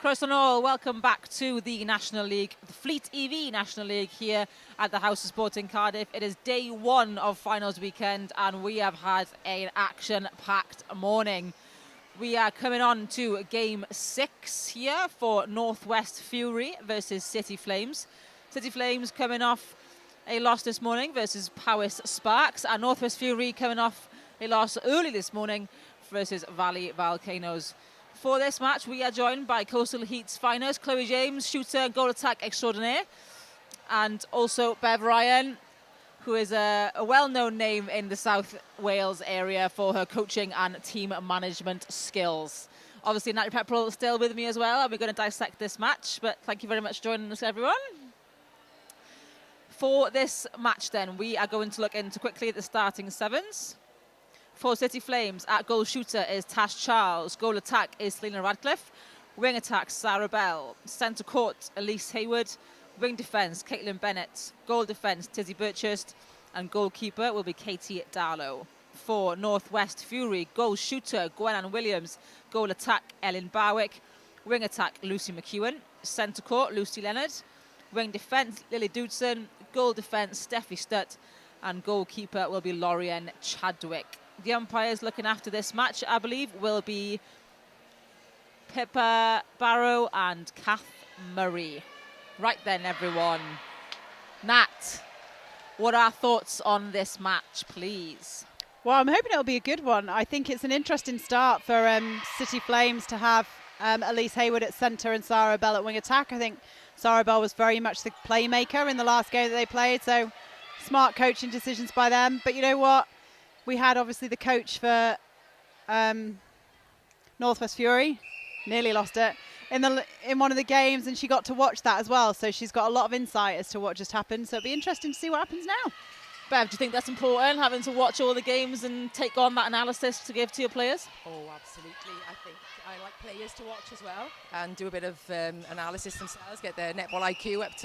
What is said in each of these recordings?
Croeso nôl, welcome back to the National League, the FleetEV National League here at the House of Sport in Cardiff. It is day one of finals weekend and we have had an action-packed morning. We are coming on to game 6 here for Northwest Fury versus City Flames. City Flames coming off a loss this morning versus Powys Sparks, and Northwest Fury coming off a loss early this morning versus Valley Volcanoes. For this match, we are joined by Coastal Heat's finest, Chloe James, shooter and goal attack extraordinaire, and also Bev Ryan, who is a well-known name in the South Wales area for her coaching and team management skills. Obviously, Natalie Pepperell is still with me as well, and we're going to dissect this match, but thank you very much for joining us, everyone. For this match, then, we are going to look into quickly at the starting sevens. For City Flames, at goal shooter is Tash Charles. Goal attack is Selena Radcliffe. Wing attack, Sarah Bell. Centre court, Elise Hayward. Wing defence, Caitlin Bennett. Goal defence, Tizzy Birchurst. And goalkeeper will be Katie Darlow. For Northwest Fury, goal shooter, Gwenann Williams. Goal attack, Ellen Barwick. Wing attack, Lucy McEwen. Centre court, Lucy Leonard. Wing defence, Lily Doodson. Goal defence, Steffi Stutt. And goalkeeper will be Lorian Chadwick. The umpires looking after this match, I believe, will be Pippa Barrow and Kath Murray. Right then, everyone. Nat, what are our thoughts on this match, please? Well, I'm hoping it'll be a good one. I think it's an interesting start for City Flames to have Elise Hayward at centre and Sarah Bell at wing attack. I think Sarah Bell was very much the playmaker in the last game that they played, so smart coaching decisions by them. But you know what? We had obviously the coach for Northwest Fury, nearly lost it, in one of the games, and she got to watch that as well. So she's got a lot of insight as to what just happened. So it'll be interesting to see what happens now. Bev, do you think that's important, having to watch all the games and take on that analysis to give to your players? Oh, absolutely. I think I like players to watch as well and do a bit of analysis themselves, get their netball IQ up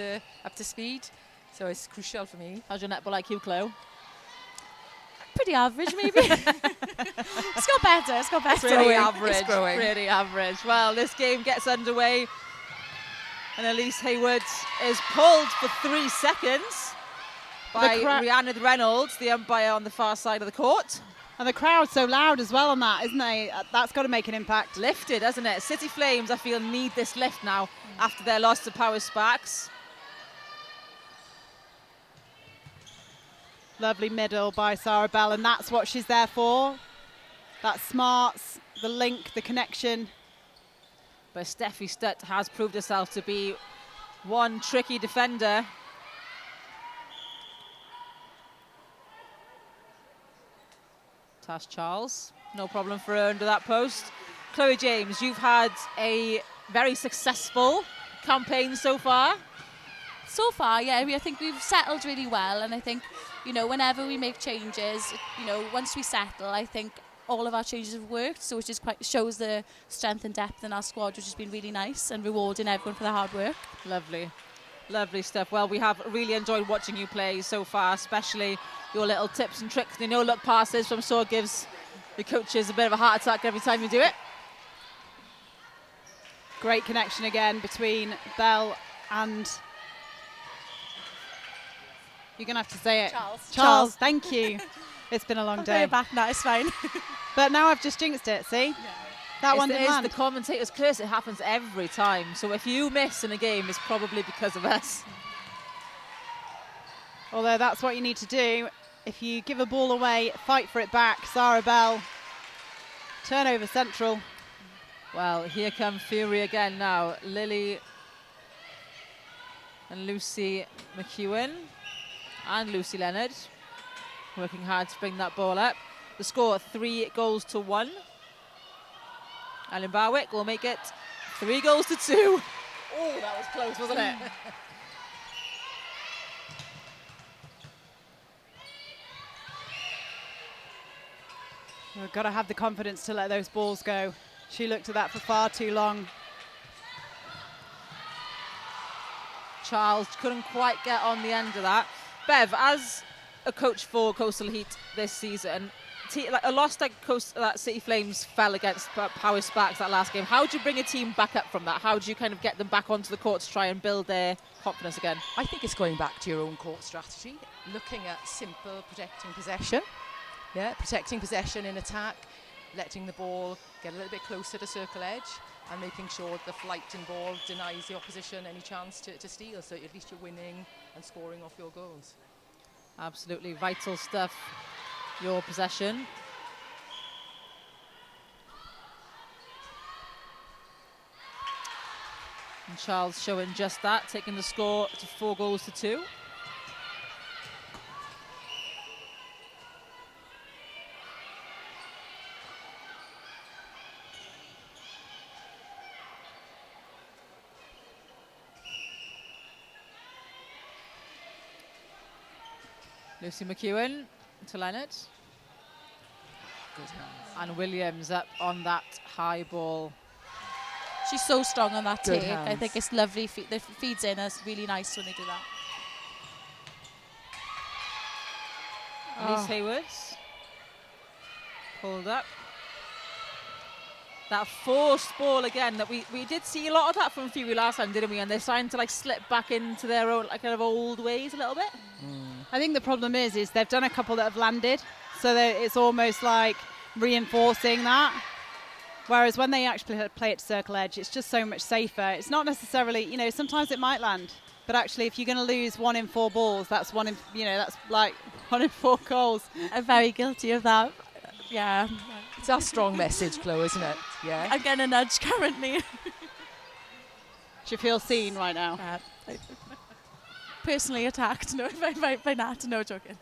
to speed. So it's crucial for me. How's your netball IQ, Chloe? Pretty average, maybe. It's got better. Pretty average. It's growing. Pretty average. Well, this game gets underway, and Elise Hayward is pulled for 3 seconds by Rhiannon Reynolds, the umpire on the far side of the court. And the crowd's so loud as well on that, isn't they? That's got to make an impact. Lifted, hasn't it? City Flames, I feel, need this lift now after their loss to Powys Sparks. Lovely middle by Sarah Bell, and that's what she's there for. That smarts, the link, the connection. But Steffi Stutt has proved herself to be one tricky defender. Tash Charles, no problem for her under that post. Chloe James, you've had a very successful campaign so far. So far, yeah, I think we've settled really well, and I think, you know, whenever we make changes, you know, once we settle, I think all of our changes have worked, so which is shows the strength and depth in our squad, which has been really nice and rewarding everyone for their hard work. Lovely. Lovely stuff. Well, we have really enjoyed watching you play so far, especially your little tips and tricks, the no-look passes, which I'm sure gives the coaches a bit of a heart attack every time you do it. Great connection again between Bell and... You're going to have to say it. Charles, thank you. It's been a long day. I'm back now, it's fine. But now I've just jinxed it, see? Yeah. That one didn't land. The commentator's curse. It happens every time. So if you miss in a game, it's probably because of us. Although that's what you need to do. If you give a ball away, fight for it back. Sarah Bell, turnover central. Well, here come Fury again now. Lily and Lucy McEwen and Lucy Leonard working hard to bring that ball up. The score 3-1. Ellen Barwick will make it 3-2. Oh, that was close, wasn't it? We've got to have the confidence to let those balls go. She looked at that for far too long. Charles couldn't quite get on the end of that. Bev, as a coach for Coastal Heat this season, like a loss that City Flames fell against Power Sparks that last game. How do you bring a team back up from that? How do you kind of get them back onto the court to try and build their confidence again? I think it's going back to your own court strategy, looking at simple protecting possession. Yeah, protecting possession in attack, letting the ball get a little bit closer to circle edge, and making sure the flight-in ball denies the opposition any chance to steal, so at least you're winning and scoring off your goals. Absolutely vital stuff, your possession. And Charles showing just that, taking the score to 4-2. Lucy McEwen to Leonard. Good hands. And Williams up on that high ball. She's so strong on that Good take. I hands. think it's lovely. The feeds in. It's really nice when they do that. Elise Hayward. Pulled up. That forced ball again, that we did see a lot of that from Fury last time, didn't we? And they're starting to like slip back into their own like kind of old ways a little bit. I think the problem is they've done a couple that have landed, so it's almost like reinforcing that. Whereas when they actually play it to circle edge, it's just so much safer. It's not necessarily, you know, sometimes it might land, but actually if you're going to lose 1 in 4 balls, that's that's like 1 in 4 goals. I'm very guilty of that. Yeah. It's our strong message, Chloe, isn't it? Yeah. I'm getting a nudge currently. Do you feel seen right now? Personally attacked. No, by Nat. No joking.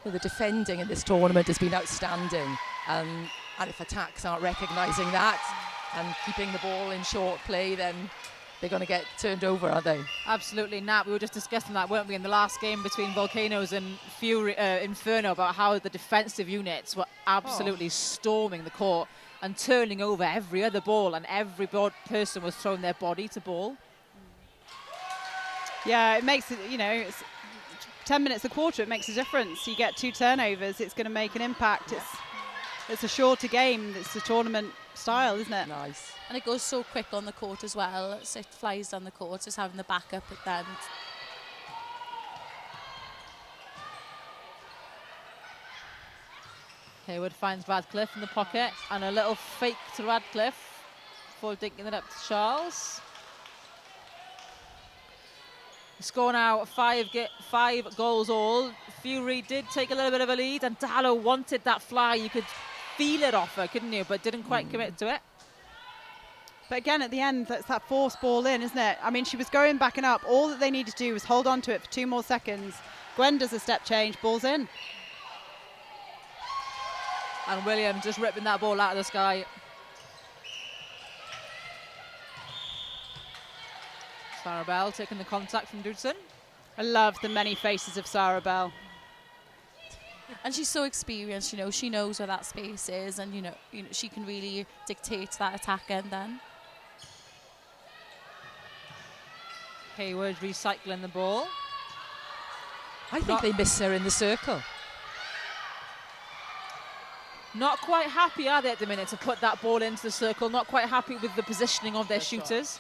Well, the defending in this tournament has been outstanding, and if attacks aren't recognising that and keeping the ball in short play, then they're going to get turned over, aren't they? Absolutely, Nat. We were just discussing that, weren't we, in the last game between Volcanoes and Inferno, about how the defensive units were absolutely storming the court and turning over every other ball, and every person was throwing their body to ball. Yeah, it makes it, it's 10 minutes a quarter, it makes a difference. You get 2 turnovers, it's going to make an impact. It's a shorter game, it's a tournament style, isn't it? Nice. And it goes so quick on the court as well. So it flies down the court, just having the backup at the end. Hayward finds Radcliffe in the pocket, and a little fake to Radcliffe before dinking it up to Charles. The score now 5 goals all. Fury did take a little bit of a lead, and Darlow wanted that fly. You could feel it off her, couldn't you? But didn't quite commit to it. But again, at the end, that's that forced ball in, isn't it? I mean, she was going back and up. All that they needed to do was hold on to it for 2 more seconds. Gwen does a step change, ball's in. And Williams just ripping that ball out of the sky. Sarah Bell taking the contact from Dudson. I love the many faces of Sarah Bell. And she's so experienced, she knows where that space is, and she can really dictate that attack end then. Hayward recycling the ball. I think they miss her in the circle. Not quite happy, are they, at the minute, to put that ball into the circle? Not quite happy with the positioning of their shooters.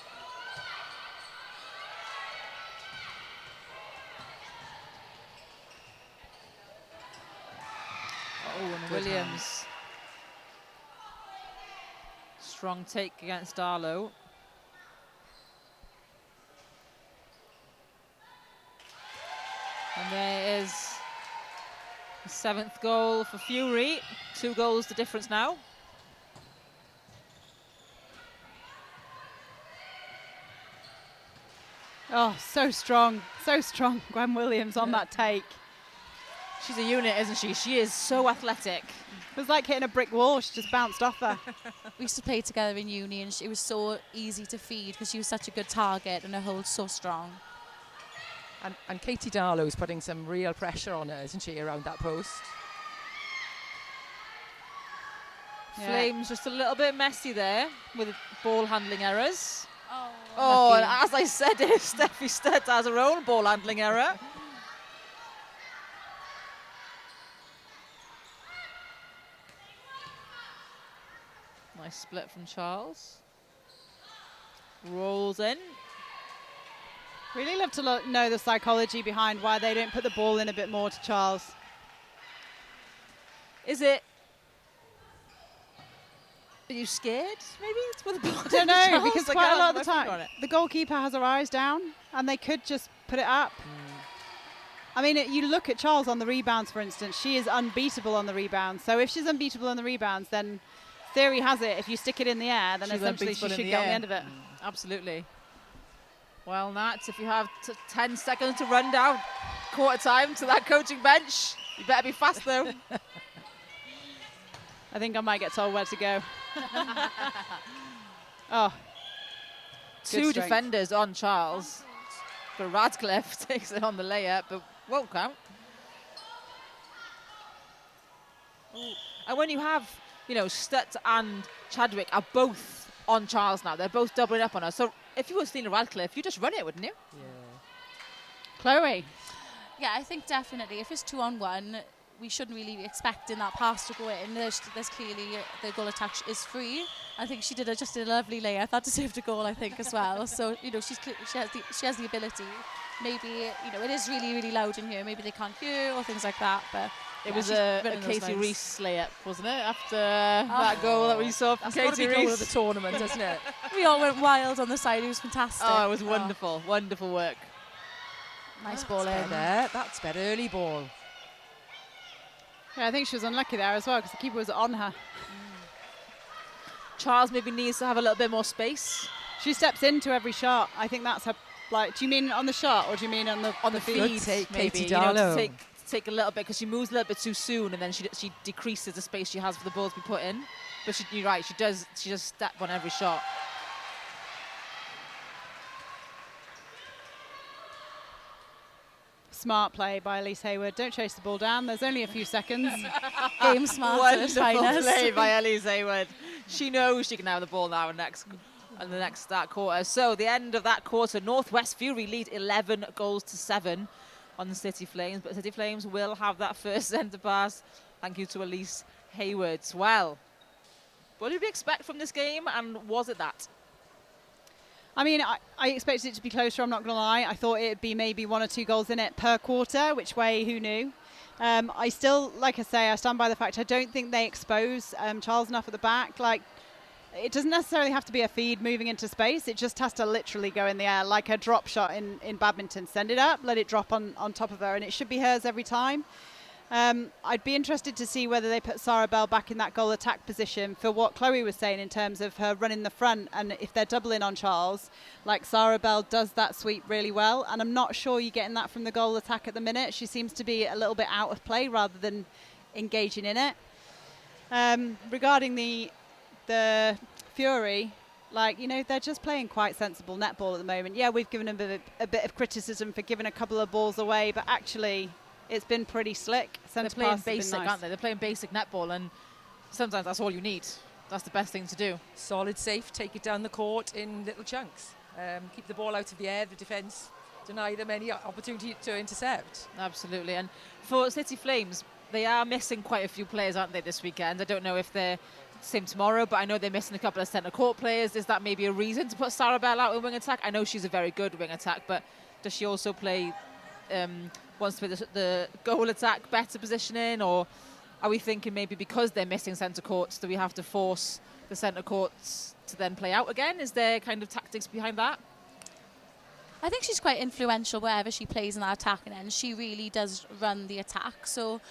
Oh, and Williams. Strong take against Darlow. And there is the 7th goal for Fury. 2 goals the difference now. Oh, so strong, Gwen Williams on that take. She's a unit, isn't she? She is so athletic. It was like hitting a brick wall, she just bounced off her. We used to play together in uni, and it was so easy to feed because she was such a good target and her hold so strong. And Katie Darlow's putting some real pressure on her, isn't she, around that post? Yeah. Flames just a little bit messy there with ball handling errors. Oh, And as I said, Steffi Studd has her own ball handling error. Nice split from Charles. Rolls in. Really love to know the psychology behind why they don't put the ball in a bit more to Charles. Is it... Are you scared, maybe? It's with the ball. I don't know, Charles, because like, quite I a lot of have the my finger time, on it. the goalkeeper has her eyes down, and they could just put it up. I mean, you look at Charles on the rebounds, for instance. She is unbeatable on the rebounds. So if she's unbeatable on the rebounds, then theory has it, if you stick it in the air, then She's essentially she unbeatable in should the get on the air. end of it. Absolutely. Well, Nat, if you have 10 seconds to run down quarter time to that coaching bench, you better be fast, though. I think I might get told where to go. Oh, Two strength. defenders on Charles. But Radcliffe takes it on the layup, but won't count. Ooh. And when you have, Stutt and Chadwick are both on Charles now, they're both doubling up on her. So if you were Stina Radcliffe, you'd just run it, wouldn't you? Chloe. Yeah, I think definitely. If it's 2-on-1, we shouldn't really be expecting that pass to go in. There's clearly the goal attack is free. I think she just did a lovely layup. That deserved a goal, I think, as well. So she has the ability. Maybe it is really, really loud in here. Maybe they can't hear or things like that. But It was she's a running those Katie lines. Reese layup, wasn't it? After that goal that we saw from That's got to Katie be goal of Reese. the tournament, doesn't it? We all went wild on the side. It was fantastic. Oh, it was wonderful. Wonderful work. Nice ball That's in. better. That's better. Early ball. Yeah, I think she was unlucky there as well because the keeper was on her. Charles maybe needs to have a little bit more space. She steps into every shot. I think that's her. Like, do you mean on the shot or do you mean on the feed? feed, take, maybe, Katie to Darlow. take a little bit, because she moves a little bit too soon, and then she decreases the space she has for the ball to be put in. But you're right, she does step on every shot. Smart play by Elise Hayward. Don't chase the ball down. There's only a few seconds. Game smart at its Wonderful finest. play by Elise Hayward. She knows she can have the ball now in the next start quarter. So the end of that quarter, Northwest Fury lead 11-7 on the City Flames, but City Flames will have that first centre pass. Thank you to Elise Hayward. Well, what did we expect from this game, and was it that? I mean, I expected it to be closer, I'm not going to lie. I thought it would be maybe 1 or 2 goals in it per quarter, which way, who knew? I still, like I say, I stand by the fact I don't think they expose Charles enough at the back. Like, it doesn't necessarily have to be a feed moving into space. It just has to literally go in the air, like a drop shot in badminton. Send it up, let it drop on top of her, and it should be hers every time. I'd be interested to see whether they put Sarah Bell back in that goal attack position for what Chloe was saying in terms of her running the front, and if they're doubling on Charles, like Sarah Bell does that sweep really well, and I'm not sure you're getting that from the goal attack at the minute. She seems to be a little bit out of play rather than engaging in it. Regarding the Fury, they're just playing quite sensible netball at the moment. Yeah, we've given them a bit of criticism for giving a couple of balls away, but actually it's been pretty slick. They're playing basic, aren't they? They're playing basic netball, and sometimes that's all you need. That's the best thing to do. Solid, safe, take it down the court in little chunks. Keep the ball out of the air. The defence deny them any opportunity to intercept. Absolutely. And for City Flames, they are missing quite a few players, aren't they, this weekend? I don't know if they're same tomorrow, but I know they're missing a couple of centre court players. Is that maybe a reason to put Sarah Bell out in wing attack? I know she's a very good wing attack, but does she also play... wants to play the goal attack better positioning, or are we thinking maybe because they're missing centre courts that we have to force the centre courts to then play out again? Is there kind of tactics behind that? I think she's quite influential wherever she plays in that attacking end. She really does run the attack. So,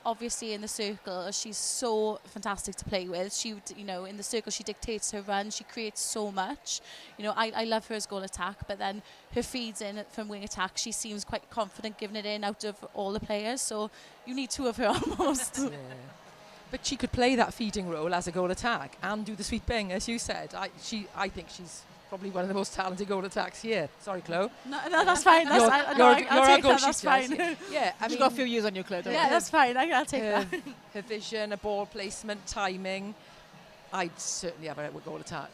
obviously in the circle, she's so fantastic to play with. She, in the circle, she dictates her run. She creates so much. I love her as goal attack, but then her feeds in from wing attack, she seems quite confident giving it in out of all the players. So you need 2 of her almost. Yeah. But she could play that feeding role as a goal attack and do the sweeping, as you said. I think she's probably one of the most talented goal attacks here. Sorry, Chloe. No, that's fine. I'll take that. That's fine. Yeah, I You've mean, got a few years on your Chloe, don't Yeah, you? that's fine. I'll take that. her vision, her ball placement, timing. I'd certainly have her at goal attack.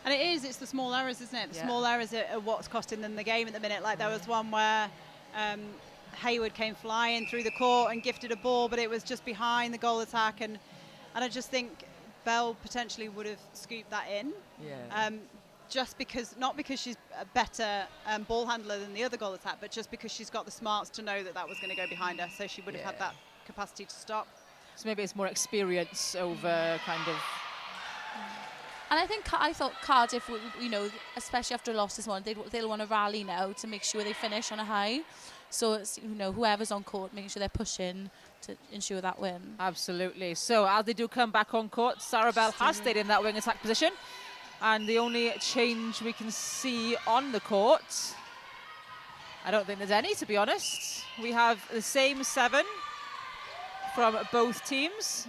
And it's the small errors, isn't it? The Yeah. small errors are what's costing them the game at the minute. Like there was one where Hayward came flying through the court and gifted a ball, but it was just behind the goal attack. And I just think Bell potentially would have scooped that in. Yeah. Just because, not because she's a better ball handler than the other goal attack, but just because she's got the smarts to know that that was going to go behind her, so she would have had that capacity to stop. So maybe it's more experience over kind of. And I thought Cardiff, especially after a loss this morning, they'll want to rally now to make sure they finish on a high. So it's, whoever's on court, making sure they're pushing to ensure that win. Absolutely. So as they do come back on court, Sarah Bell has stayed in that wing attack position. And the only change we can see on the court, I don't think there's any, to be honest. We have the same 7 from both teams.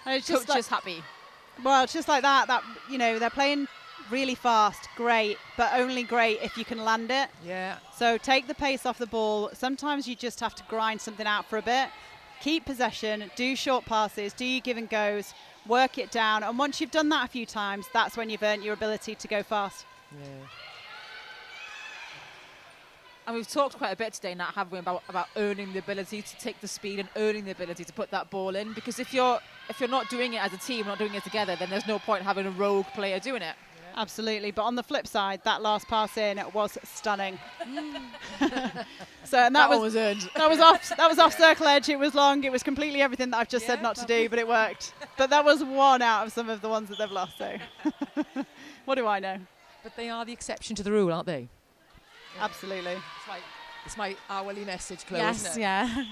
And it's Coach just is happy. Well, it's just like that, they're playing really fast, great, but only great if you can land it. Yeah. So take the pace off the ball. Sometimes you just have to grind something out for a bit. Keep possession, do short passes, do your give and goes, work it down. And once you've done that a few times, that's when you've earned your ability to go fast. Yeah. And we've talked quite a bit today, Nat, haven't we, about earning the ability to take the speed and earning the ability to put that ball in. Because if you're not doing it as a team, not doing it together, then there's no point having a rogue player doing it. Yeah. Absolutely. But on the flip side, that last pass in was stunning. So and that was earned. That was off circle edge. It was long. It was completely everything that I've just said not to do, but it worked. But that was one out of some of the ones that they've lost. So what do I know? But they are the exception to the rule, aren't they? Absolutely. It's my hourly message, Chloe, Yes, isn't it? yeah.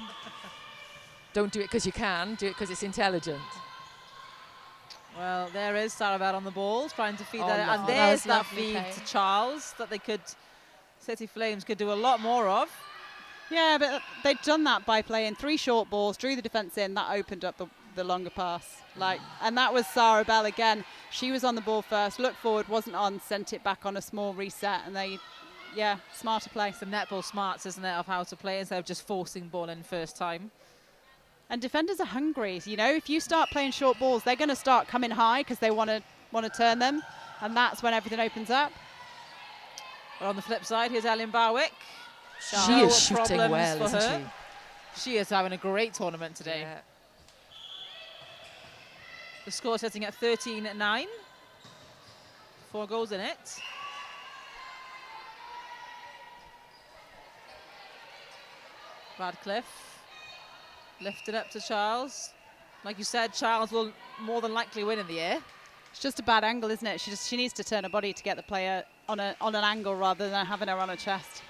Don't do it because you can, do it because it's intelligent. Well, there is Sarah Bell on the ball, trying to feed Oh, that. And lovely. there's That that was lovely feed play. to Charles that City Flames could do a lot more of. Yeah, but they'd done that by playing 3 short balls, drew the defence in. That opened up the longer pass. And that was Sarah Bell again. She was on the ball first, looked forward, wasn't on, sent it back on a small reset, and smarter play. It's the netball smarts, isn't it, of how to play instead of just forcing ball in first time. And defenders are hungry. If you start playing short balls, they're going to start coming high because they want to turn them, and that's when everything opens up. But on the flip side, here's Ellen Barwick. She is shooting well, for isn't her. She is having a great tournament today. Yeah. The score sitting at 13-9. 4 goals in it. Radcliffe lifted up to Charles. Like you said, Charles will more than likely win in the air. It's just a bad angle, isn't it? She needs to turn her body to get the player on an angle rather than having her on her chest.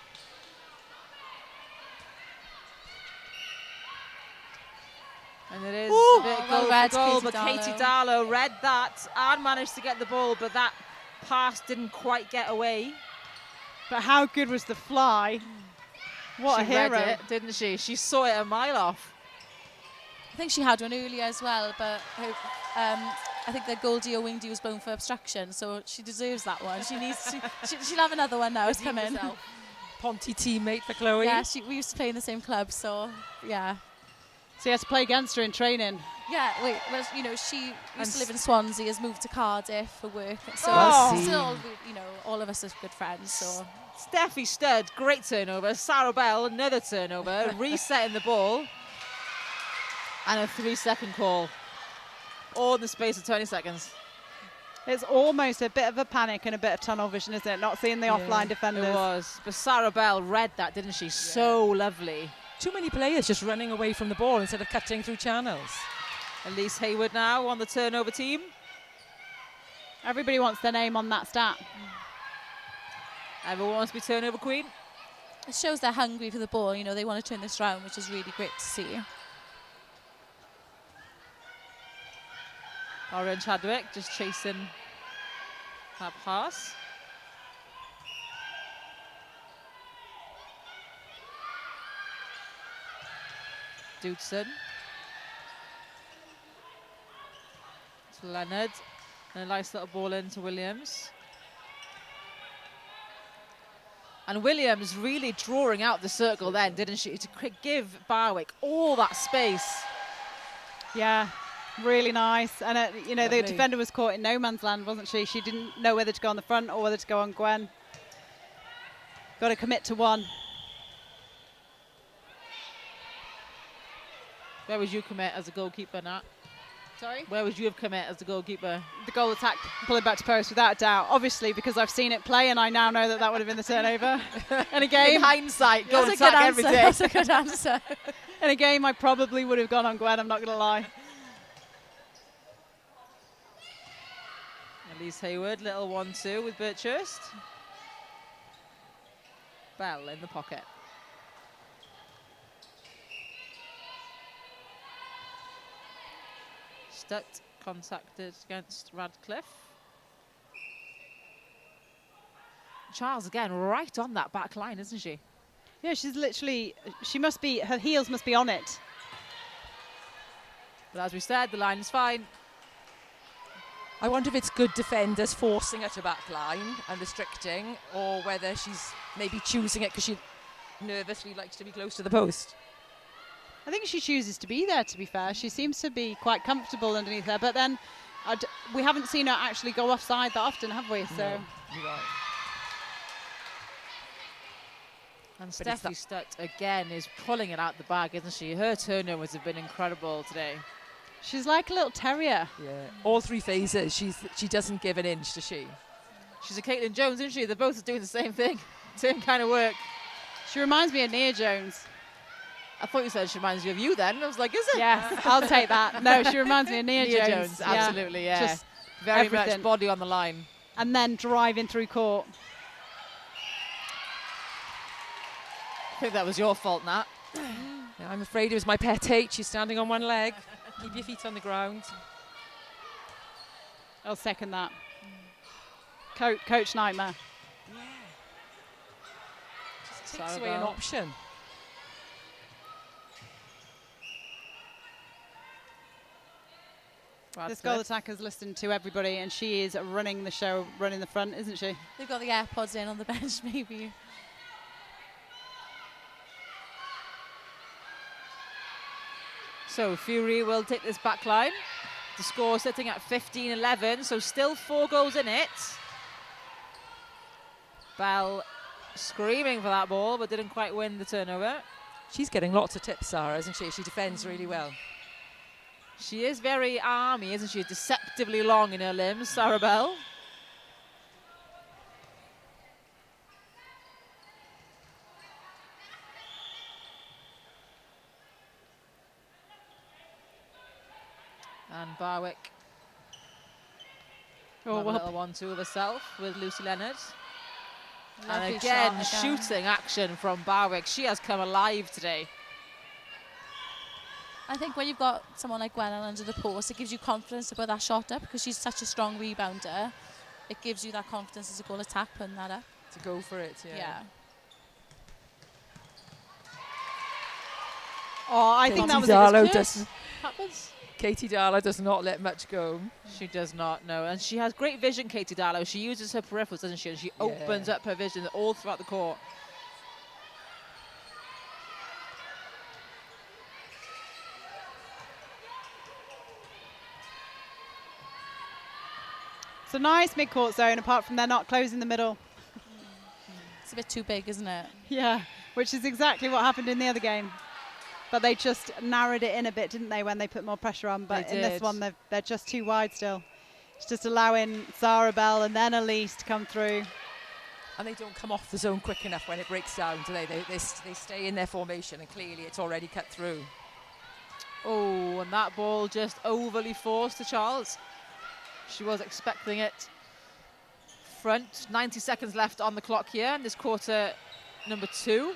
And it is Ooh. a bit Well goal read, for goal, Katie but Katie Darlow read that and managed to get the ball, but that pass didn't quite get away. But how good was the fly? What She a hero. read it, didn't she? She saw it a mile off. I think she had one earlier as well, but I think the Goldie or Wingdie was blown for obstruction, so she deserves that one. She'll have another one now. It's coming. Ponty teammate for Chloe. Yeah, we used to play in the same club, so yeah. So you had to play against her in training. Yeah, well, she used to live in Swansea, has moved to Cardiff for work, so Oh. still, all of us are good friends. So Steffi Stud, great turnover. Sarah Bell, another turnover, resetting the ball. And a 3-second call. All in the space of 20 seconds. It's almost a bit of a panic and a bit of tunnel vision, isn't it? Not seeing the offline defenders. It was. But Sarah Bell read that, didn't she? So lovely. Too many players just running away from the ball instead of cutting through channels. Elise Hayward now on the turnover team. Everybody wants their name on that stat. Everyone wants to be turnover queen. it shows they're hungry for the ball. They want to turn this round, which is really great to see. Lauren Chadwick just chasing that pass. Dudson. To Leonard. And a nice little ball into Williams. And Williams really drawing out the circle then, didn't she? To give Barwick all that space. Yeah, really nice. And, the Lovely. defender was caught in no man's land, wasn't she? She didn't know whether to go on the front or whether to go on Gwen. Got to commit to one. Where would you commit as a goalkeeper, Nat? Sorry? Where would you have come in as the goalkeeper? The goal attack, pulling back to post without a doubt. Obviously, because I've seen it play and I now know that would have been the turnover. In a game, In hindsight, goal That's a good attack every answer. day. That's a good answer. in a game, I probably would have gone on Gwen. I'm not going to lie. Elise Hayward, little 1-2 with Birchurst. Bell in the pocket. Stutt contacted against Radcliffe. Charles again, right on that back line, isn't she? Yeah, she's literally, her heels must be on it. But as we said, the line is fine. I wonder if it's good defenders forcing her to back line and restricting, or whether she's maybe choosing it because she nervously likes to be close to the post. I think she chooses to be there, to be fair. She seems to be quite comfortable underneath there. But then we haven't seen her actually go offside that often, have we? So. No, you're right. And But it's Steffi Stutt again is pulling it out the bag, isn't she? Her turnovers have been incredible today. She's like a little terrier. Yeah, all three phases. She doesn't give an inch, does she? She's a Caitlin Jones, isn't she? They're both doing the same thing, same kind of work. She reminds me of Nia Jones. I thought you said she reminds you of you then. I was like, is it? Yes, I'll take that. No, she reminds me of Nia Jones. Yeah. Absolutely, yeah. Just very everything. much body on the line. And then driving through court. I think that was your fault, Nat. Yeah, I'm afraid it was my pet hate. She's standing on one leg. Keep your feet on the ground. I'll second that. Coach nightmare. Just takes away an Sarabel. option. This goal attacker's listened to everybody and she is running the show, running the front, isn't she? They've got the AirPods in on the bench, maybe. So Fury will take this back line. The score sitting at 15-11, so still 4 goals in it. Bell screaming for that ball, but didn't quite win the turnover. She's getting lots of tips, Sarah, isn't she? She defends really well. She is very army, isn't she? Deceptively long in her limbs, Sarah Bell. And Barwick. Oh, A well, little 1-2 of herself with Lucy Leonard. Lovely And again, shot shooting action from Barwick. She has come alive today. I think when you've got someone like Gwen under the post, it gives you confidence to put that shot up because she's such a strong rebounder. It gives you that confidence as a goal attack, putting that up. To go for it, Yeah. Oh, I think that was Darlow a good does. Happens. Katie Darlow does not let much go. She does not know. And she has great vision, Katie Darlow. She uses her peripherals, doesn't she? And she opens up her vision all throughout the court. It's a nice mid-court zone, apart from they're not closing the middle. It's a bit too big, isn't it? Yeah, which is exactly what happened in the other game. But they just narrowed it in a bit, didn't they, when they put more pressure on? But They in this did. one, they're just too wide still. It's just allowing Sarah Bell and then Elise to come through. And they don't come off the zone quick enough when it breaks down, do they? They stay in their formation, and clearly it's already cut through. Oh, and that ball just overly forced to Charles. She was expecting it. Front, 90 seconds left on the clock here in this quarter number 2.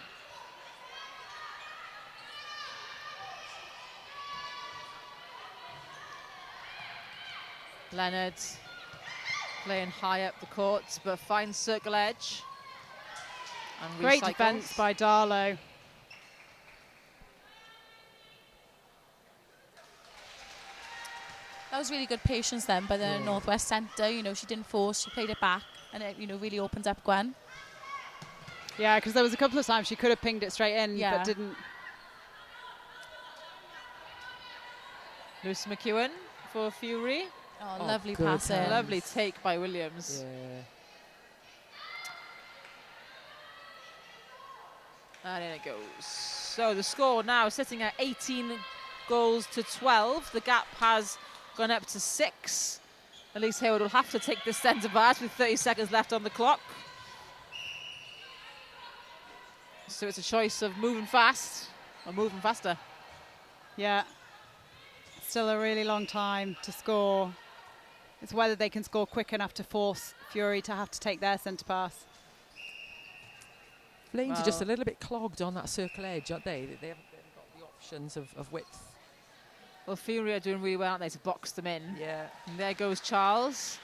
Leonard playing high up the court, but finds circle edge. And Great recycles. defence by Darlow. That was really good patience then by the Northwest centre. You know, she didn't force, she played it back, and it, you know, really opens up Gwen. Yeah, because there was a couple of times she could have pinged it straight in, Yeah. but didn't. Lucy McEwen for Fury. Oh, lovely good passing. hands. Lovely take by Williams. Yeah. And in it goes. So the score now sitting at 18 goals to 12. The gap has gone up to 6. Elise Hayward will have to take this centre pass with 30 seconds left on the clock. So it's a choice of moving fast or moving faster. Yeah. Still a really long time to score. It's whether they can score quick enough to force Fury to have to take their centre pass. Flames are just a little bit clogged on that circle edge, aren't they? They haven't got the options of width. Well, Fury are doing really well, aren't they, to box them in. Yeah. And there goes Charles.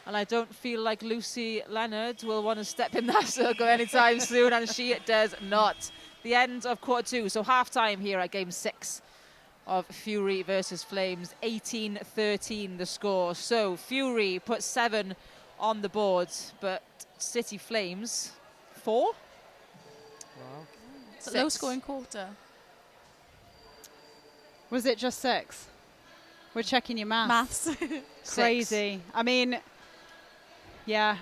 And I don't feel like Lucy Leonard will want to step in that circle anytime soon, and she does not. The end of quarter 2, so half-time here at game 6 of Fury versus Flames. 18-13 the score. So Fury put 7 on the board, but City Flames 4? Wow. It's a low scoring quarter. Was it just 6? We're checking your maths. Crazy. I mean, yeah,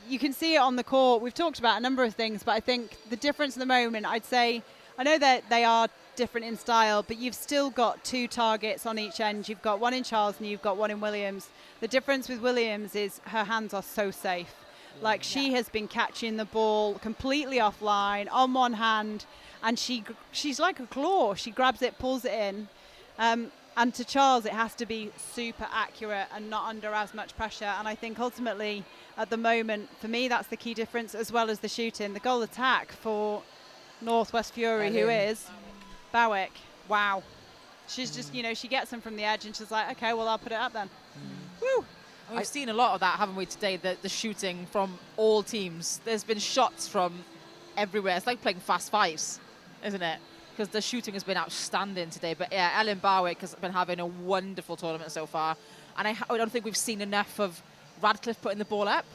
you can see it on the court. We've talked about a number of things, but I think the difference at the moment, I'd say, I know that they are different in style, but you've still got 2 targets on each end. You've got one in Charles and you've got one in Williams. The difference with Williams is her hands are so safe. Like, she has been catching the ball completely offline on one hand, and she's like a claw. She grabs it, pulls it in. And to Charles, it has to be super accurate and not under as much pressure. And I think ultimately, at the moment, for me, that's the key difference, as well as the shooting. The goal attack for Northwest Fury, who is Bowick. Wow. She's just, she gets them from the edge and she's like, okay, well, I'll put it up then. Woo! We've seen a lot of that, haven't we, today, the shooting from all teams. There's been shots from everywhere. It's like playing fast fives, isn't it? Because the shooting has been outstanding today. But yeah, Ellen Barwick has been having a wonderful tournament so far. And I don't think we've seen enough of Radcliffe putting the ball up.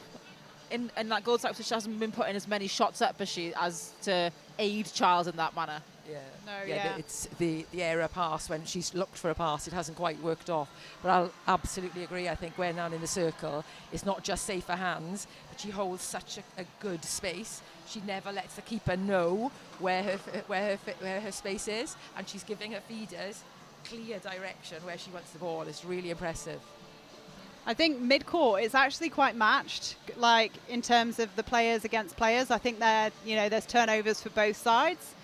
In that goal attack, she hasn't been putting as many shots up as to aid Charles in that manner. Yeah. No, It's the error pass when she's looked for a pass, it hasn't quite worked off. But I'll absolutely agree. I think when down in the circle, it's not just safer hands, but she holds such a good space. She never lets the keeper know where her space is, and she's giving her feeders clear direction where she wants the ball. It's really impressive. I think mid-court is actually quite matched, like in terms of the players against players. I think there's turnovers for both sides.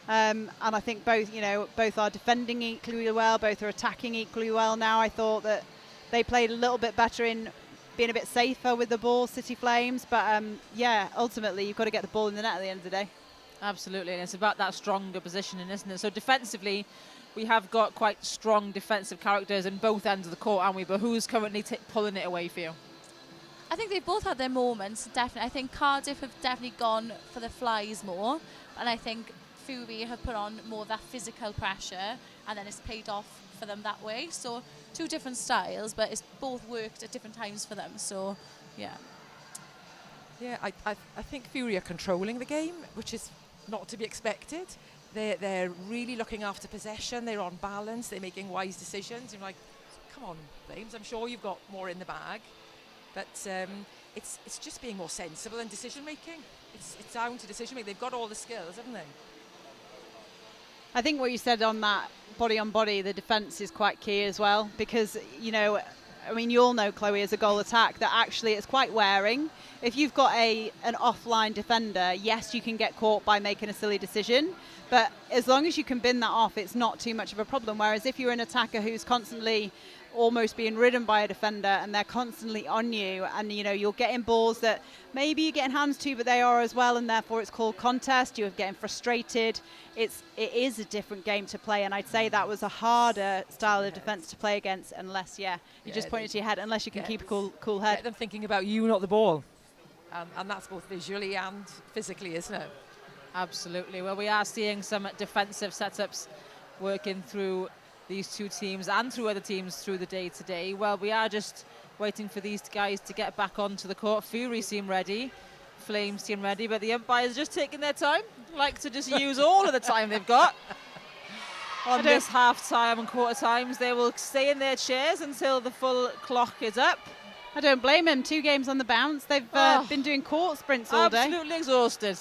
And I think both are defending equally well, both are attacking equally well now. I thought that they played a little bit better in being a bit safer with the ball, City Flames. But ultimately you've got to get the ball in the net at the end of the day. Absolutely, and it's about that stronger positioning, isn't it? So defensively, we have got quite strong defensive characters in both ends of the court, aren't we? But who's currently pulling it away for you? I think they've both had their moments, definitely. I think Cardiff have definitely gone for the flies more, and I think Fury have put on more of that physical pressure, and then it's paid off for them that way. So 2 different styles, but it's both worked at different times for them. So, yeah. Yeah, I think Fury are controlling the game, which is not to be expected. They're really looking after possession. They're on balance. They're making wise decisions. You're like, come on, Flames. I'm sure you've got more in the bag, but it's just being more sensible in decision making. It's down to decision making. They've got all the skills, haven't they? I think what you said on that body on body, the defence is quite key as well, because you all know, Chloe, as a goal attack, that actually it's quite wearing. If you've got an offline defender, yes, you can get caught by making a silly decision, but as long as you can bin that off, it's not too much of a problem. Whereas if you're an attacker who's constantly almost being ridden by a defender and they're constantly on you, and you're getting balls that maybe you're getting hands to, but they are as well, and therefore it's called contest. You're getting frustrated. It is a different game to play, and I'd say that was a harder style of defence to play against, unless you just point it to your head, unless you can keep a cool head. Get them thinking about you, not the ball, and that's both visually and physically, isn't it? Absolutely. Well, we are seeing some defensive setups working through these 2 teams and through other teams through the day today. Well, we are just waiting for these guys to get back onto the court. Fury seem ready, Flames seem ready, but the umpires are just taking their time, like to just use all of the time they've got on this half-time and quarter times. They will stay in their chairs until the full clock is up. I don't blame them. 2 games on the bounce. They've been doing court sprints all day. Absolutely exhausted.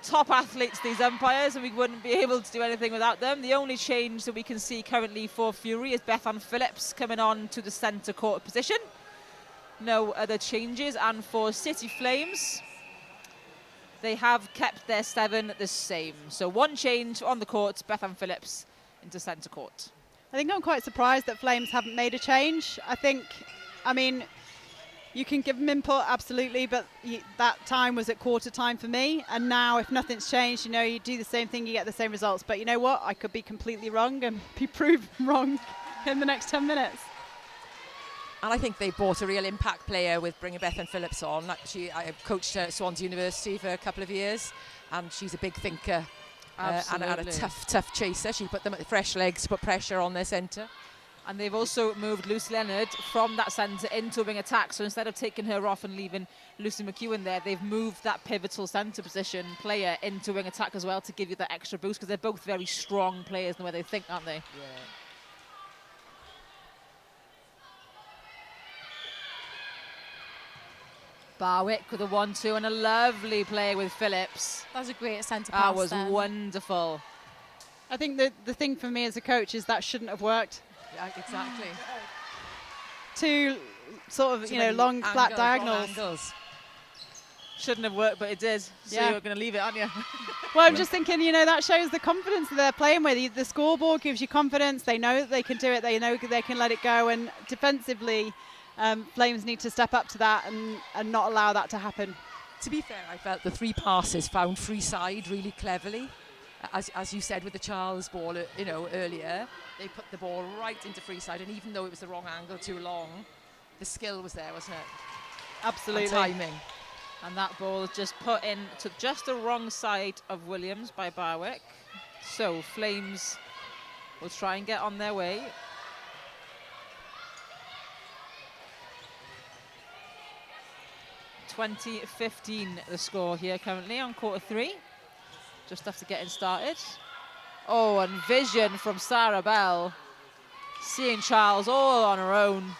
top athletes, these umpires, and we wouldn't be able to do anything without them. The only change that we can see currently for Fury is Bethan Phillips coming on to the centre court position. No other changes. And for City Flames, they have kept their 7 the same. So one change on the court, Bethan Phillips into centre court. I think I'm quite surprised that Flames haven't made a change. I mean, you can give them input, absolutely, but that time was at quarter time for me. And now, if nothing's changed, you do the same thing, you get the same results. But you know what? I could be completely wrong and be proven wrong in the next 10 minutes. And I think they brought a real impact player with bringing Bethan Phillips on. I coached at Swansea University for a couple of years, and she's a big thinker and a tough chaser. She put them at fresh legs to put pressure on their centre. And they've also moved Lucy Leonard from that centre into a wing attack. So instead of taking her off and leaving Lucy McEwen there, they've moved that pivotal centre position player into wing attack as well to give you that extra boost, because they're both very strong players in the way they think, aren't they? Yeah. Barwick with a 1-2 and a lovely play with Phillips. That was a great centre pass. That was wonderful. I think the thing for me as a coach is that shouldn't have worked. Yeah, exactly. Two sort of, long flat diagonals. Shouldn't have worked, but it did. So Yeah. you're going to leave it, aren't you? Well, I'm just thinking, that shows the confidence that they're playing with. The scoreboard gives you confidence. They know that they can do it. They know they can let it go. And defensively, Flames need to step up to that and not allow that to happen. To be fair, I felt the 3 passes found free side really cleverly. As you said with the Charles ball, earlier, they put the ball right into free side, and even though it was the wrong angle, too long, the skill was there, wasn't it? Absolutely. And timing. And that ball is just put in to just the wrong side of Williams by Barwick. So Flames will try and get on their way. (20-15) the score here currently on quarter 3. Just after getting started. Oh, and vision from Sarah Bell. Seeing Charles all on her own.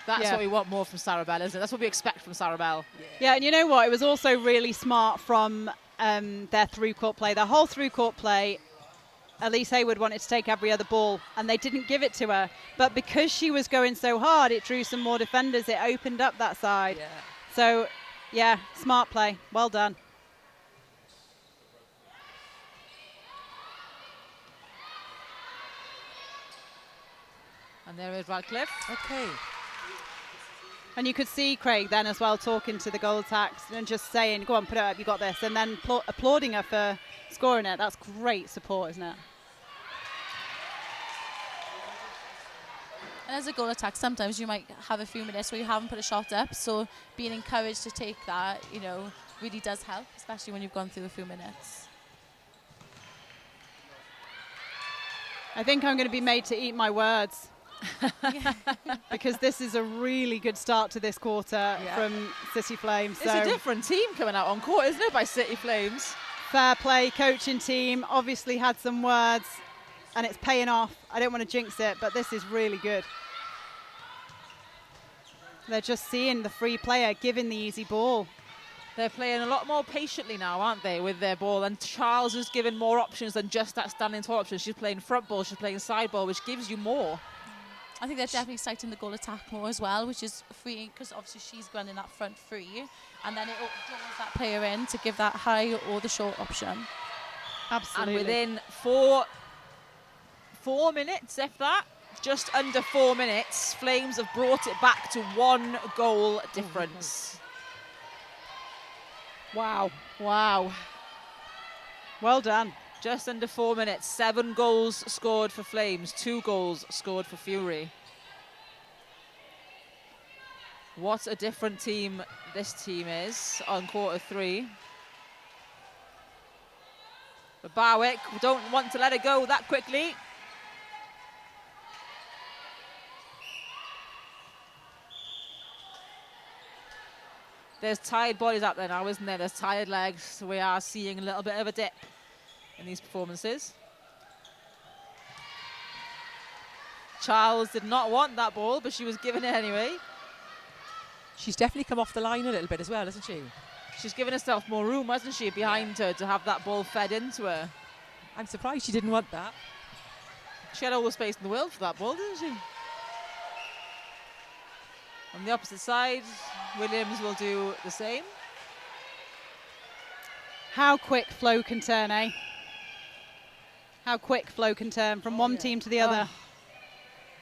That's what we want more from Sarah Bell, isn't it? That's what we expect from Sarah Bell. Yeah, and you know what? It was also really smart from their through-court play. Their whole through-court play, Elise Hayward wanted to take every other ball, and they didn't give it to her. But because she was going so hard, it drew some more defenders. It opened up that side. Yeah. So, yeah, smart play. Well done. And there is Radcliffe. Okay. And you could see Craig then as well talking to the goal attacks and just saying, go on, put it up, you got this. And then applauding her for scoring it. That's great support, isn't it? And as a goal attack, sometimes you might have a few minutes where you haven't put a shot up. So being encouraged to take that, really does help, especially when you've gone through a few minutes. I think I'm going to be made to eat my words. Because this is a really good start to this quarter from City Flames. It's a different team coming out on court, isn't it, by City Flames? Fair play, coaching team, obviously had some words, and it's paying off. I don't want to jinx it, but this is really good. They're just seeing the free player giving the easy ball. They're playing a lot more patiently now, aren't they, with their ball? And Charles is given more options than just that standing tall option. She's playing front ball, she's playing side ball, which gives you more. I think they're definitely citing the goal attack more as well, which is freeing, because obviously she's running that front free, and then it draws that player in to give that high or the short option. Absolutely. And within four minutes, if that, just under 4 minutes, Flames have brought it back to 1 goal difference. Wow. Wow. Well done. Just under 4 minutes, 7 goals scored for Flames, 2 goals scored for Fury. What a different team this team is on quarter 3. But Barwick don't want to let it go that quickly. There's tired bodies up there now, isn't there? There's tired legs. So we are seeing a little bit of a dip in these performances. Charles did not want that ball, but she was given it anyway. She's definitely come off the line a little bit as well, hasn't she? She's given herself more room, hasn't she, behind her to have that ball fed into her. I'm surprised she didn't want that. She had all the space in the world for that ball, didn't she? On the opposite side, Williams will do the same. How quick Flo can turn, eh? How quick Flo can turn from one team to the other.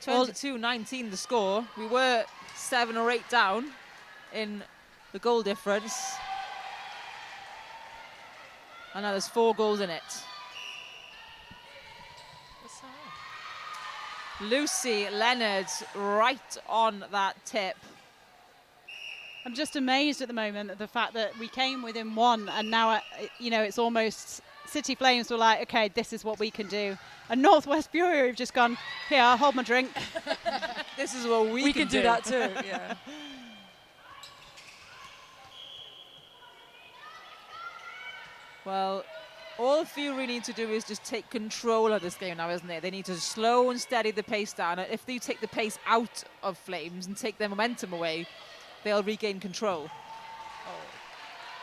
22-19 the score. We were 7 or 8 down in the goal difference. And now there's 4 goals in it. What's that? Lucy Leonard right on that tip. I'm just amazed at the moment at the fact that we came within 1 and now, you know, it's almost City Flames were like, okay, this is what we can do. And Northwest Fury have just gone, here, I'll hold my drink. This is what we can do that too, yeah. Well, all Fury need to do is just take control of this game now, isn't it? They need to slow and steady the pace down. If they take the pace out of Flames and take their momentum away, they'll regain control.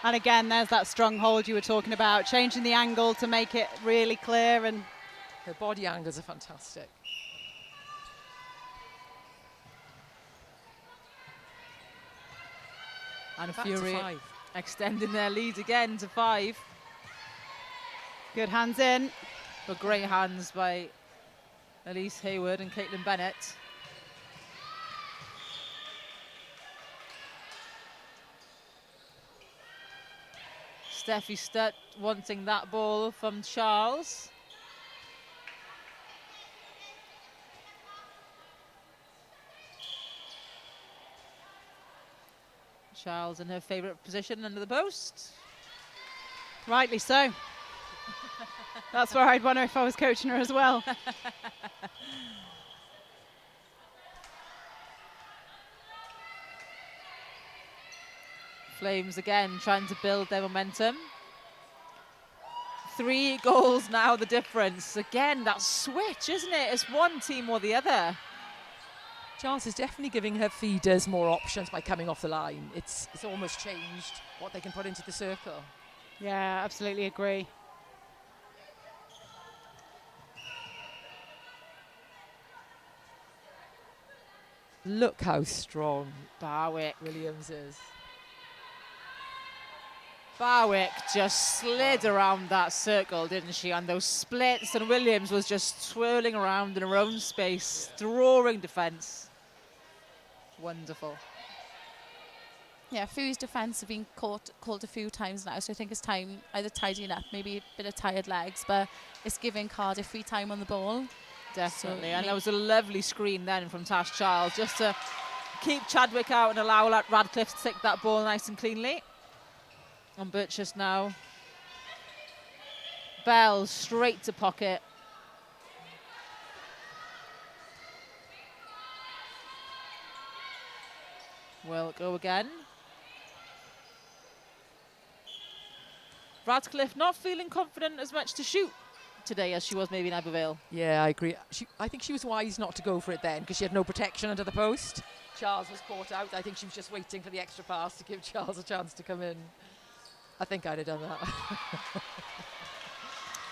And again, there's that stronghold you were talking about, changing the angle to make it really clear. And Her body angles are fantastic. And Back to Fury 5. extending their lead again to 5. good hands in. But great hands by Elise Hayward and Caitlin Bennett. Steffi Stutt wanting that ball from Charles. Charles in her favourite position under the post. Rightly so. That's where I'd want her if I was coaching her as well. Flames again trying to build their momentum. 3 goals now the difference. Again, that switch, isn't it? It's one team or the other. Charles is definitely giving her feeders more options by coming off the line. It's almost changed what they can put into the circle. Yeah, absolutely agree. Look how strong Barwick. Williams is. Barwick just slid around that circle, didn't she? And those splits, and Williams was just swirling around in her own space, drawing defence. Wonderful. Yeah, Fury's defence have been caught a few times now, so I think it's time either tidying up, maybe a bit of tired legs, but it's giving Cardiff free time on the ball. Definitely. So And there was a lovely screen then from Tash Charles just to keep Chadwick out and allow Radcliffe to take that ball nice and cleanly. On Burgess now. Bell straight to pocket. Will go again. Radcliffe not feeling confident as much to shoot today as she was maybe in Abervale. Yeah, I agree. I think she was wise not to go for it then because she had no protection under the post. Charles was caught out. I think she was just waiting for the extra pass to give Charles a chance to come in. I think I'd have done that.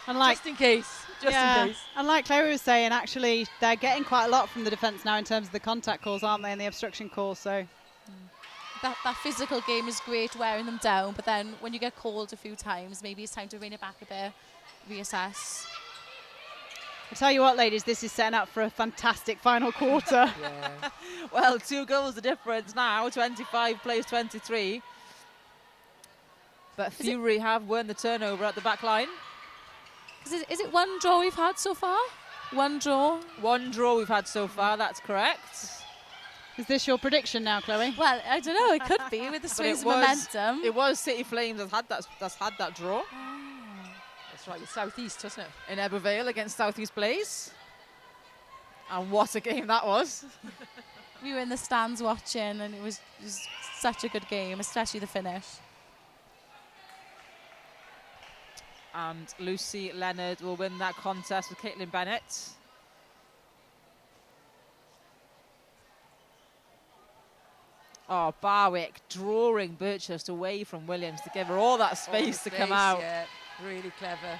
And like, just in case. Just in case. And like Chloe was saying, actually, they're getting quite a lot from the defence now in terms of the contact calls, aren't they, and the obstruction calls. So That physical game is great, wearing them down, but then when you get called a few times, maybe it's time to rein it back a bit, reassess. I tell you what, ladies, this is setting up for a fantastic final quarter. Yeah. Well, 2 goals the difference now, 25 plays 23. But Fury have won the turnover at the back line. Is it one draw we've had so far? One draw? 1 draw we've had so far, that's correct. Is this your prediction now, Chloe? Well, I don't know, it could be with the swings of momentum. It was City Flames that's had that draw That's right, with South East, wasn't it? in Ebervale against South East Blaze. And what a game that was. We were in the stands watching, and it was such a good game, especially the finish. And Lucy Leonard will win that contest with Caitlin Bennett. Oh, Barwick drawing Birchurst away from Williams to give her all that space to come out. Yeah, really clever.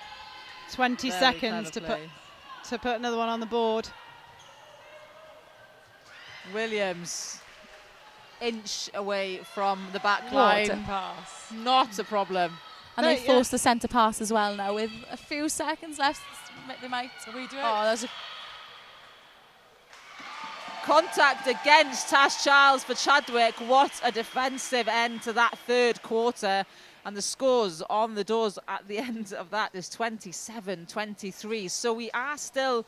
20 Very seconds clever to put another one on the board. Williams inch away from the back What line. a pass. Not a problem. And they forced the centre pass as well now with a few seconds left. They might redo it. Oh, there's a Contact against Tash Charles for Chadwick. What a defensive end to that third quarter. And the scores on the doors at the end of that is 27-23. So we are still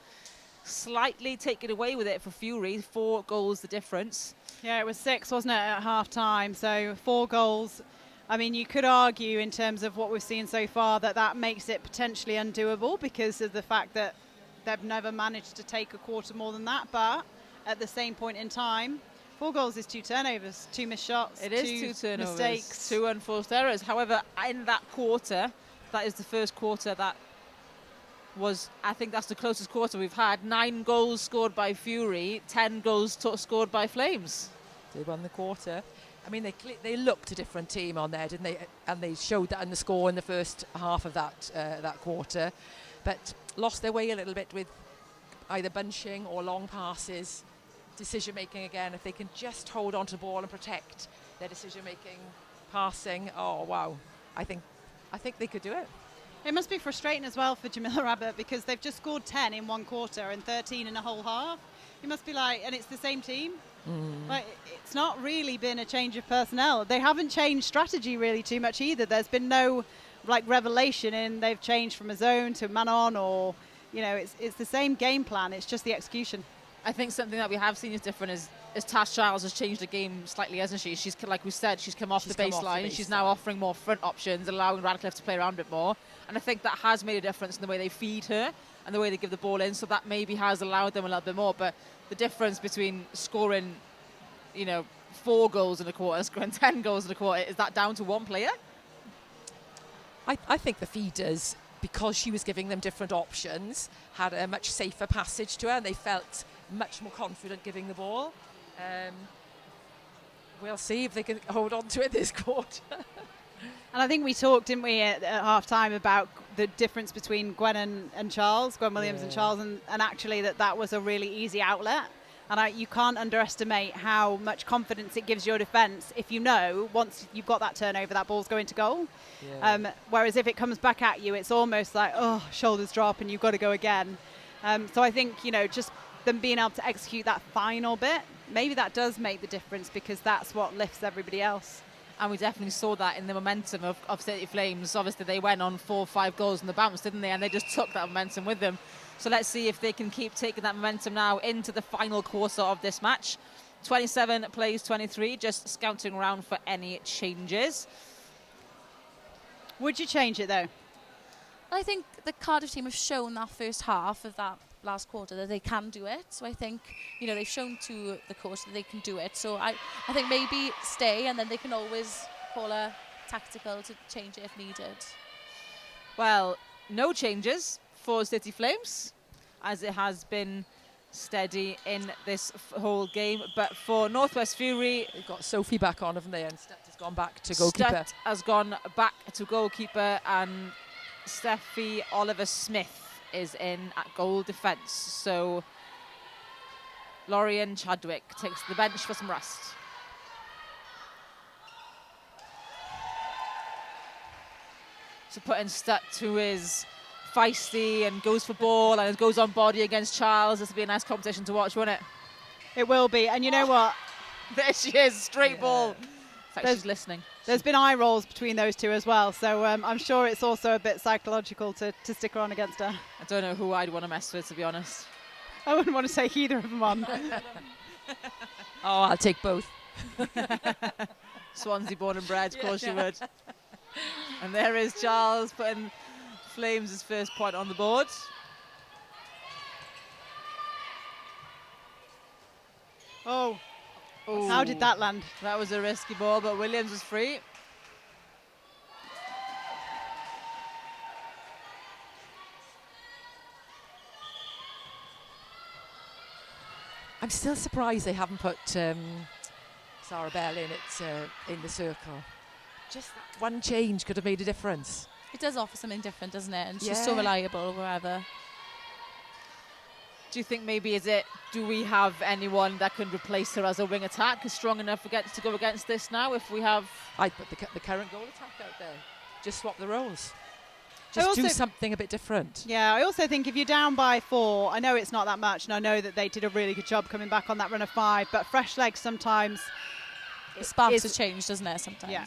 slightly taken away with it for Fury. 4 goals the difference. Yeah, it was 6, wasn't it, at half time? So 4 goals. I mean, you could argue in terms of what we've seen so far that makes it potentially undoable because of the fact that they've never managed to take a quarter more than that. But at the same point in time, 4 goals is 2 turnovers, 2 missed shots. It is 2 turnovers, mistakes, 2 unforced errors. However, in that quarter, that is the first quarter that was, I think that's the closest quarter we've had. 9 goals scored by Fury, 10 goals scored by Flames. They won the quarter. I mean, they looked a different team on there, didn't they? And they showed that in the score in the first half of that quarter, but lost their way a little bit with either bunching or long passes. Decision making again. If they can just hold on to the ball and protect their decision making, passing. Oh wow! I think they could do it. It must be frustrating as well for Jamila Rabbit because they've just scored 10 in one quarter and 13 in a whole half. You must be like, and it's the same team. Like, it's not really been a change of personnel. They haven't changed strategy really too much either. There's been no like revelation in they've changed from a zone to man on, or you know, it's the same game plan. It's just the execution. I think something that we have seen is different is Tash Charles has changed the game slightly, hasn't she? She's, like we said, she's come off the baseline. She's now offering more front options, allowing Radcliffe to play around a bit more. And I think that has made a difference in the way they feed her and the way they give the ball in. So that maybe has allowed them a little bit more. But the difference between scoring, 4 goals in a quarter and scoring 10 goals in a quarter, is that down to one player? I think the feeders, because she was giving them different options, had a much safer passage to her, and they felt much more confident giving the ball. We'll see if they can hold on to it this quarter. And I think we talked, didn't we, at half time about the difference between Gwen and Charles, Gwen Williams and Charles, and actually that was a really easy outlet. And you can't underestimate how much confidence it gives your defence if you know once you've got that turnover, that ball's going to goal. Yeah. Whereas if it comes back at you, it's almost like, shoulders drop and you've got to go again. So I think, just them being able to execute that final bit, maybe that does make the difference because that's what lifts everybody else. And we definitely saw that in the momentum of City Flames. Obviously, they went on 4 or 5 goals in the bounce, didn't they? And they just took that momentum with them. So let's see if they can keep taking that momentum now into the final quarter of this match. 27 plays 23, just scouting around for any changes. Would you change it, though? I think the Cardiff team have shown that first half of that last quarter that they can do it. So I think, they've shown to the coach that they can do it. So I think maybe stay, and then they can always call a tactical to change it if needed. Well, no changes for City Flames, as it has been steady in this whole game. But for Northwest Fury, they've got Sophie back on, haven't they? And Stutt has gone back to goalkeeper. Stutt has gone back to goalkeeper, and Steffi Oliver-Smith is in at goal defence. So Lorian Chadwick takes the bench for some rest. So putting Stutt, who is feisty and goes for ball and goes on body against Charles. This will be a nice competition to watch, won't it? It will be. And you know what? There she is, straight ball. In fact, she's listening. There's been eye rolls between those two as well. So I'm sure it's also a bit psychological to stick her on against her. I don't know who I'd want to mess with, to be honest. I wouldn't want to take either of them on. I'll take both. Swansea born and bred, of course you would. And there is Charles putting Flames' first point on the board. Oh, how did that land? That was a risky ball, but Williams was free. I'm still surprised they haven't put Sarah Bell in the circle. Just that one change could have made a difference. It does offer something different, doesn't it? And she's so Yeah. reliable wherever. Do you think maybe do we have anyone that can replace her as a wing attack? Is strong enough to go against this now if we have... I'd put the current goal attack out there. Just swap the roles. I Just do also- something a bit different. Yeah, I also think if you're down by 4, I know it's not that much, and I know that they did a really good job coming back on that run of 5, but fresh legs sometimes... It sparks a is- change, doesn't it, sometimes? Yeah.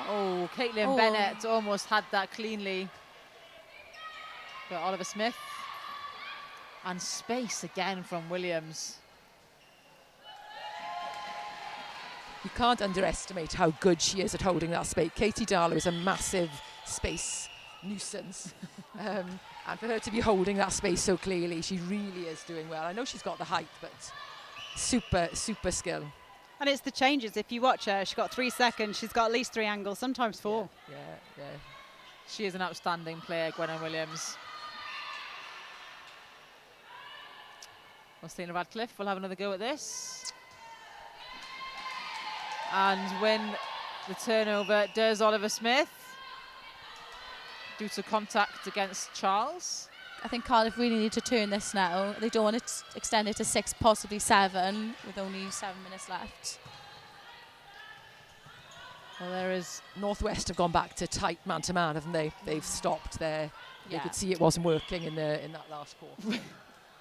Oh, Caitlin Oh. Bennett almost had that cleanly. But Oliver Smith. And space again from Williams. You can't underestimate how good she is at holding that space. Katie Darlow is a massive space nuisance. And for her to be holding that space so clearly, she really is doing well. I know she's got the height, but super, super skill. And it's the changes. If you watch her, she's got 3 seconds. She's got at least 3 angles, sometimes 4. Yeah. She is an outstanding player, Gwenna Williams. Austina Radcliffe will have another go at this. And win the turnover does Oliver Smith due to contact against Charles. I think Cardiff really need to turn this now. They don't want to extend it to 6, possibly 7, with only 7 minutes left. Well, there is... Northwest have gone back to tight man-to-man, haven't they? They've stopped there. Yeah. They could see it wasn't working in that last quarter.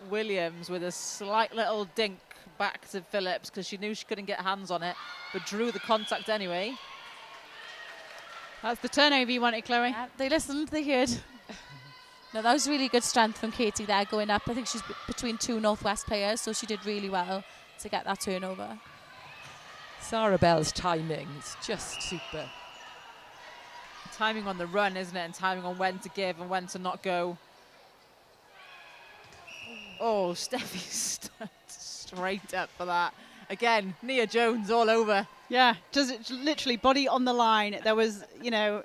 Williams with a slight little dink back to Phillips because she knew she couldn't get hands on it, but drew the contact anyway. That's the turnover you wanted, Chloe. Yeah, they listened, they heard. No, that was really good strength from Katie there going up. I think she's between 2 Northwest players, so she did really well to get that turnover. Sarah Bell's timing is just super. Timing on the run, isn't it? And timing on when to give and when to not go. Oh, Steffi stood straight up for that. Again, Nia Jones all over. Yeah, just literally body on the line. There was, there's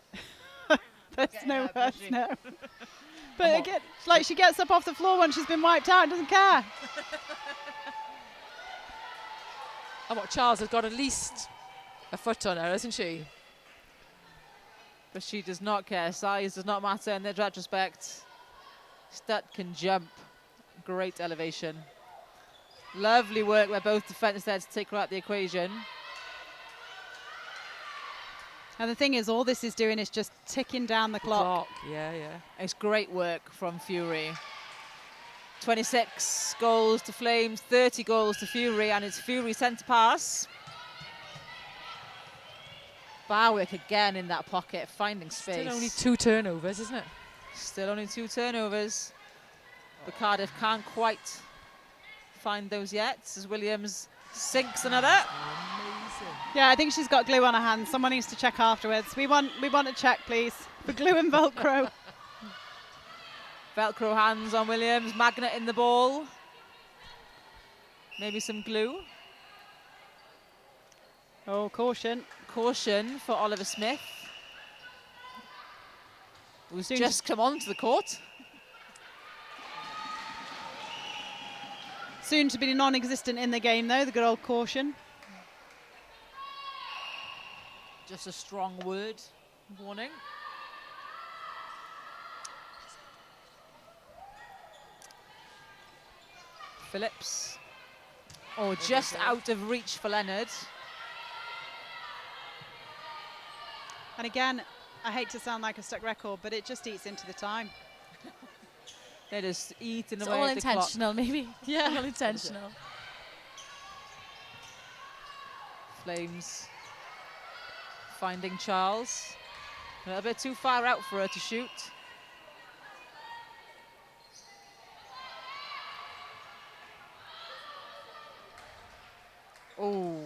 no words, no. But again, it's like she gets up off the floor when she's been wiped out and doesn't care. And what, Charles has got at least a foot on her, hasn't she? But she does not care. Size does not matter in this retrospect. Stud can jump. Great elevation. Lovely work by both defenders there to take her out the equation. And the thing is, all this is doing is just ticking down the clock. Yeah. It's great work from Fury. 26 goals to Flames, 30 goals to Fury, and it's Fury centre pass. Barwick again in that pocket, finding space. Still only 2 turnovers, isn't it? Still only 2 turnovers. But Cardiff can't quite find those yet as Williams sinks another. Amazing. Yeah, I think she's got glue on her hands. Someone needs to check afterwards. We want a check, please, for glue and Velcro. Velcro hands on Williams, magnet in the ball. Maybe some glue. Oh, caution. Caution for Oliver Smith, who's Soon just come onto the court. Soon to be non-existent in the game, though, the good old caution. Just a strong word, warning. Phillips. Oh, just out of reach for Leonard. And again, I hate to sound like a stuck record, but it just eats into the time. They just eat in It's the way all of the clock. intentional, maybe. Yeah, all intentional. Flames finding Charles. A little bit too far out for her to shoot. Oh.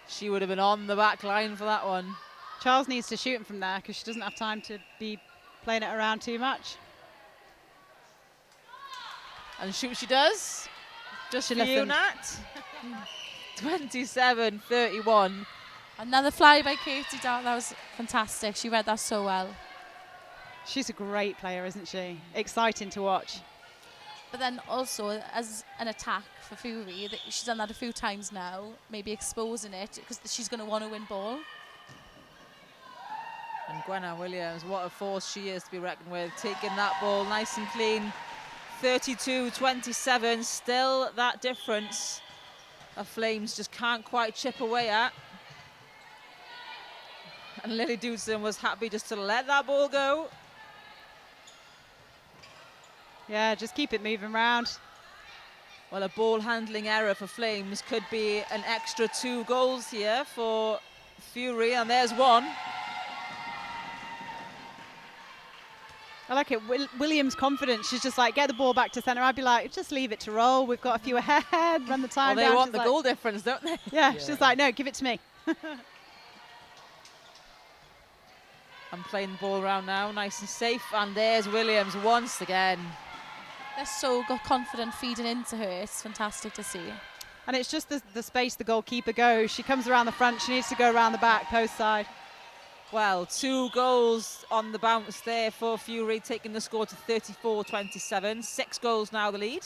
She would have been on the back line for that one. Charles needs to shoot him from there because she doesn't have time to be playing it around too much. And shoot she does. Just She for you, listened. Nat. 27-31. Another fly by Katie Dart. That was fantastic. She read that so well. She's a great player, isn't she? Exciting to watch. But then also, as an attack for Fury, she's done that a few times now, maybe exposing it, because she's going to want to win ball. And Gwenna Williams, what a force she is to be reckoned with, taking that ball nice and clean. 32-27, still that difference of Flames just can't quite chip away at. And Lily Dudson was happy just to let that ball go. Yeah, just keep it moving round. Well, a ball handling error for Flames could be an extra 2 goals here for Fury, and there's one. I like it. Williams' confidence. She's just like, get the ball back to centre. I'd be like, just leave it to roll. We've got a few ahead. Run the time Well, down. they want She's the like, goal difference, don't they? Yeah, she's like, no, give it to me. I'm playing the ball around now, nice and safe. And there's Williams once again. They're so confident feeding into her. It's fantastic to see. And it's just the space the goalkeeper goes. She comes around the front. She needs to go around the back, post side. Well, 2 goals on the bounce there for Fury, taking the score to 34-27. 6 goals now, the lead.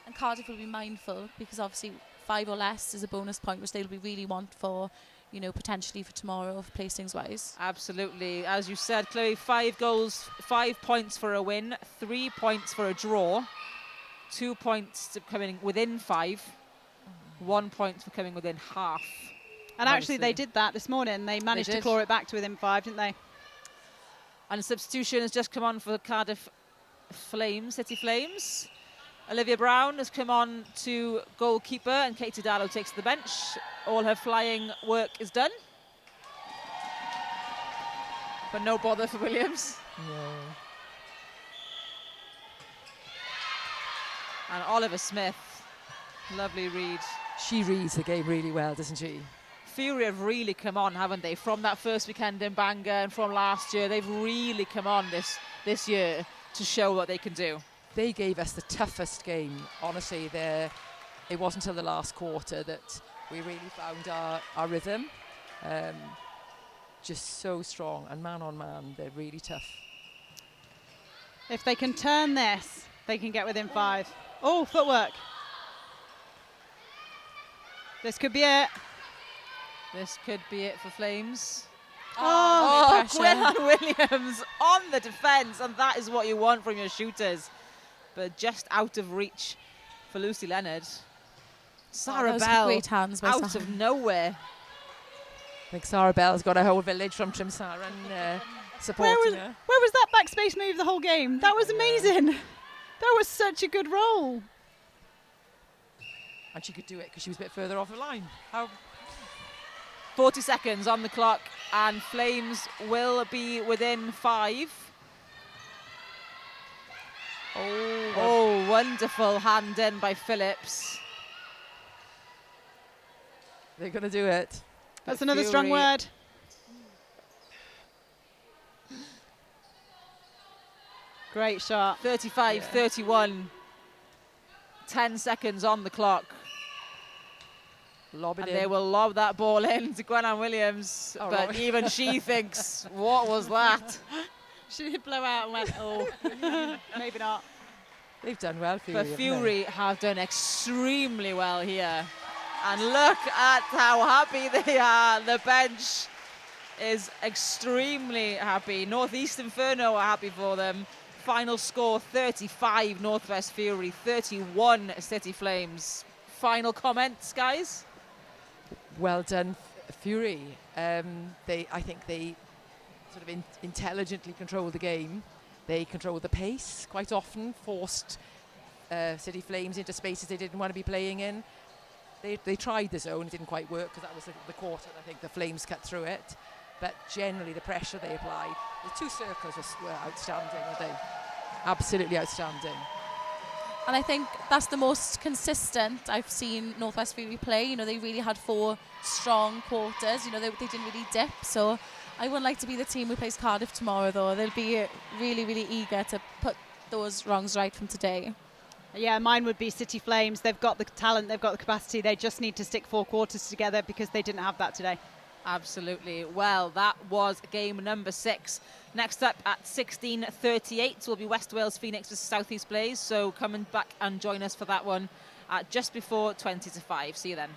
And Cardiff will be mindful, because obviously 5 or less is a bonus point, which they'll be really want for, you know, potentially for tomorrow, for placings-wise. Absolutely. As you said, Chloe, 5 goals, 5 points for a win, 3 points for a draw, 2 points to coming within 5, 1 point for coming within half. And actually, they did that this morning. They managed to claw it back to within 5, didn't they? And a substitution has just come on for the Cardiff Flames, City Flames. Olivia Brown has come on to goalkeeper, and Katie Darlow takes the bench. All her flying work is done. But no bother for Williams. No. And Oliver Smith, lovely read. She reads the game really well, doesn't she? Fury have really come on, haven't they? From that first weekend in Bangor and from last year, they've really come on this year to show what they can do. They gave us the toughest game, honestly. It wasn't until the last quarter that we really found our rhythm. Just so strong, and man on man, they're really tough. If they can turn this, they can get within 5. Oh, footwork. This could be it. This could be it for Flames. Oh, Gwenna Williams on the defence, and that is what you want from your shooters. But just out of reach for Lucy Leonard. Sarah Bell, great hands by out Sarah. of nowhere. I think Sarah Bell's got a whole village from Trimsaran supporting her. Where was that backspace move the whole game? That was amazing. That was such a good roll. And she could do it because she was a bit further off the line. 40 seconds on the clock, and Flames will be within 5. Oh, wonderful hand in by Phillips. They're going to do it. That's another strong word. Great shot. 35-31. 10 seconds on the clock. Lob it And in. they will lob that ball in to Gwenna Williams. Oh, but right. even she thinks, what was that? She did blow out and went, oh, maybe not. They've done well, Fury. But haven't Fury have done extremely well here. And look at how happy they are. The bench is extremely happy. Northeast Inferno are happy for them. Final score 35 Northwest Fury, 31 City Flames. Final comments, guys? Well done, Fury. I think they sort of intelligently control the game. They control the pace quite often, forced City Flames into spaces they didn't want to be playing in. They tried the zone, it didn't quite work because that was the quarter, and I think the Flames cut through it. But generally, the pressure they applied, the 2 circles were outstanding, weren't they? Absolutely outstanding. And I think that's the most consistent I've seen Northwest Fury play. You know, they really had 4 strong quarters. You know, they didn't really dip. So I wouldn't like to be the team who plays Cardiff tomorrow, though. They'll be really, really eager to put those wrongs right from today. Yeah, mine would be City Flames. They've got the talent, they've got the capacity. They just need to stick 4 quarters together because they didn't have that today. Absolutely. Well, that was game number 6. Next up at 16:38 will be West Wales Phoenix versus South East Blaze. So come back and join us for that one at just before 20 to 5. See you then.